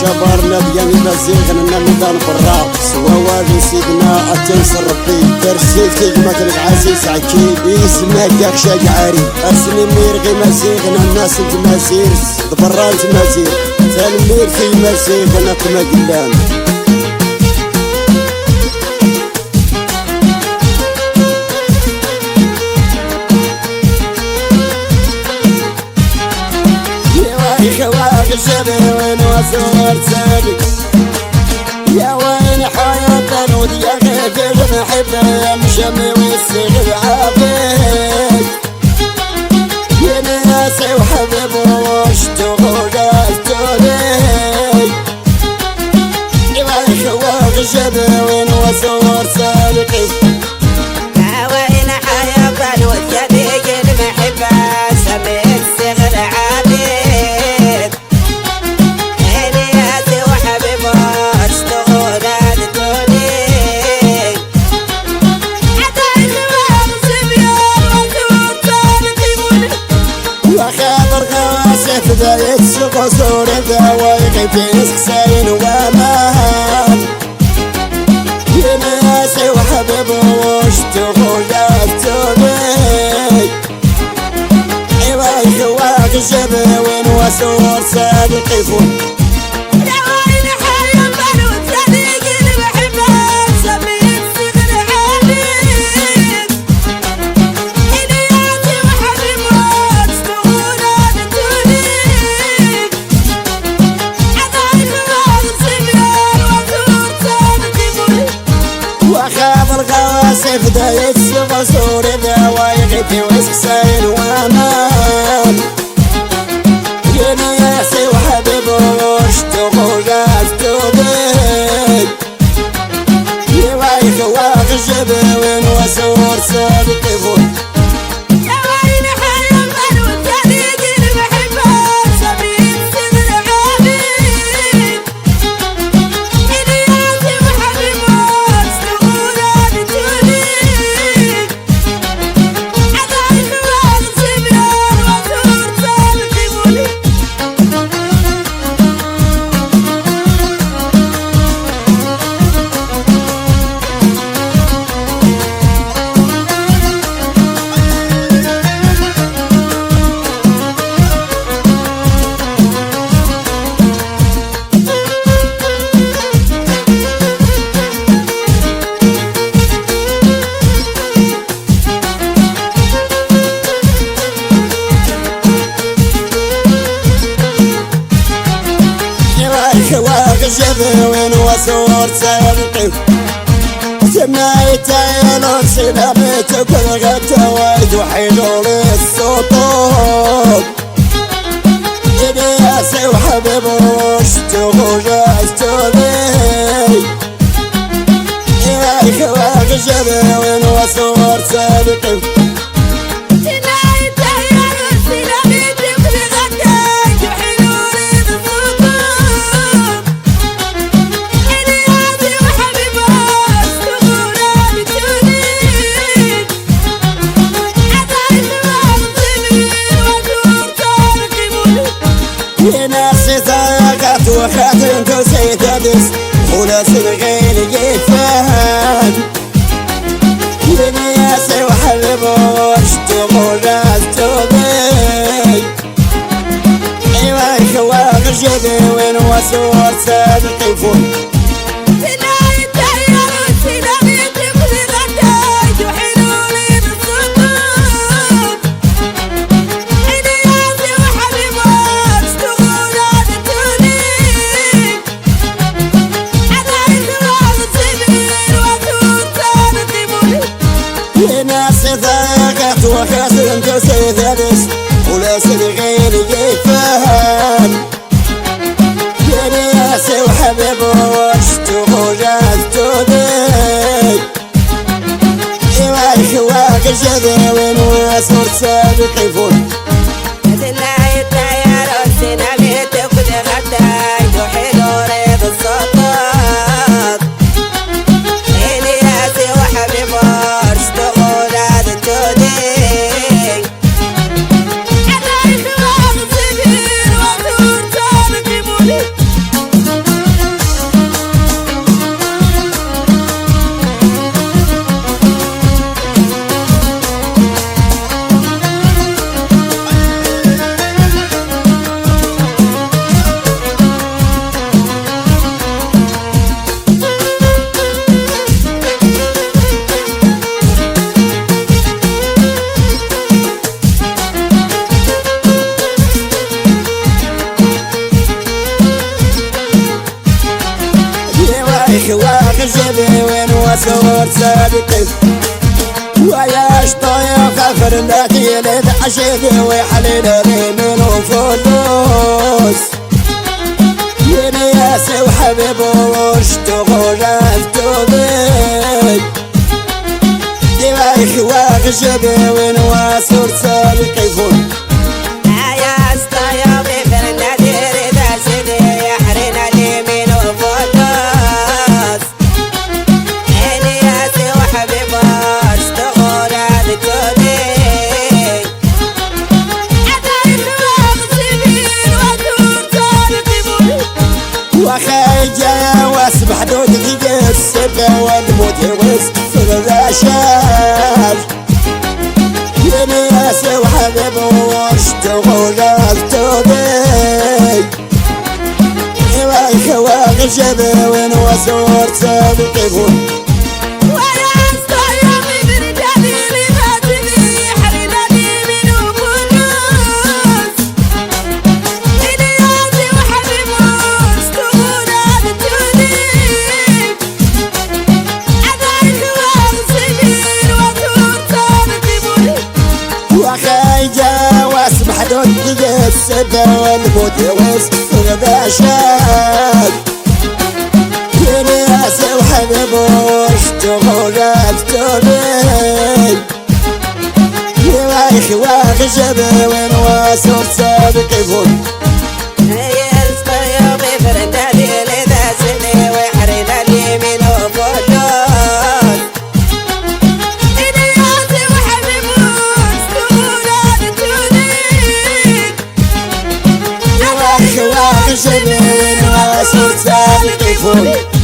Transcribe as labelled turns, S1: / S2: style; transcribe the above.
S1: شبارنا بياني مزيغنا نمدان برا سوا والي سيدنا أتنسر ربي ترسيل مثل العزيز عكيد يسمى داك شاقعاري أسني ميرغي مزيغنا الناس انت مزير دبرا انت مزير تنمير في مزيغنا كما قلان الجبل وين وصور سابق يا وين حياة ودي غير محبة مشمي والسغر عافيك يا ناسي وحبيب واشتغلت ليك يا وين خواق الجبل وين وصور سابق
S2: يا وين حياة ودي غير محبة مشمي والسغر عافيك
S1: بداية قصور دوايق في سكسين وامان يا ناسي وحبيب واشتغلت بيك ايوا خواق الجبل وين وصور سابق يفون بداية قصور دوايق في وسكسين وامان يا ناسي وحبيب واشتغلت بيك يا وين خواق الجبل وين وصور سابق يفون خواق الجبل وين وصور سابق سمعت عيالون سلامتك والغتا وايد وحلول السطوط ياسي وحبيب واشتغلت بيك يا خواق الجبل وين وصور سابق يا ناسي طاقت وخاتم توسي تدس وناس الغير يتفهم يا ناسي وحبيب واشتغلت بيك ايوا خواق الجبل وين وصور سابق يفون يا ناسي ضاقت وخاتم توسي تدس وناس الغير يتفهم يا ناسي وحبيب واشتغلت بيك ايوا خواق الجبل وين وصور سابق يفون غزبي وين وصور سابقي وياش طايق فرناتي للعشيدي ويحليل لي من فلوس ياسي وحبيب واشتغل افتوبي دوايخ واغجبي وين وصور سابقي فون وخيجة واسبح دودك السبة والموت يوسف الرشاش ياسي وحبيب واشتغل افتوبي واغجبي وين وصور سابقي فون وخيجة واسبح دودك السبة والموت يوسف الرشاش ياسي وحبيب واشتغل افتوبي يوايخ واغجبي وين وصور سابقي فون واغجبي وين وصور سابقي فون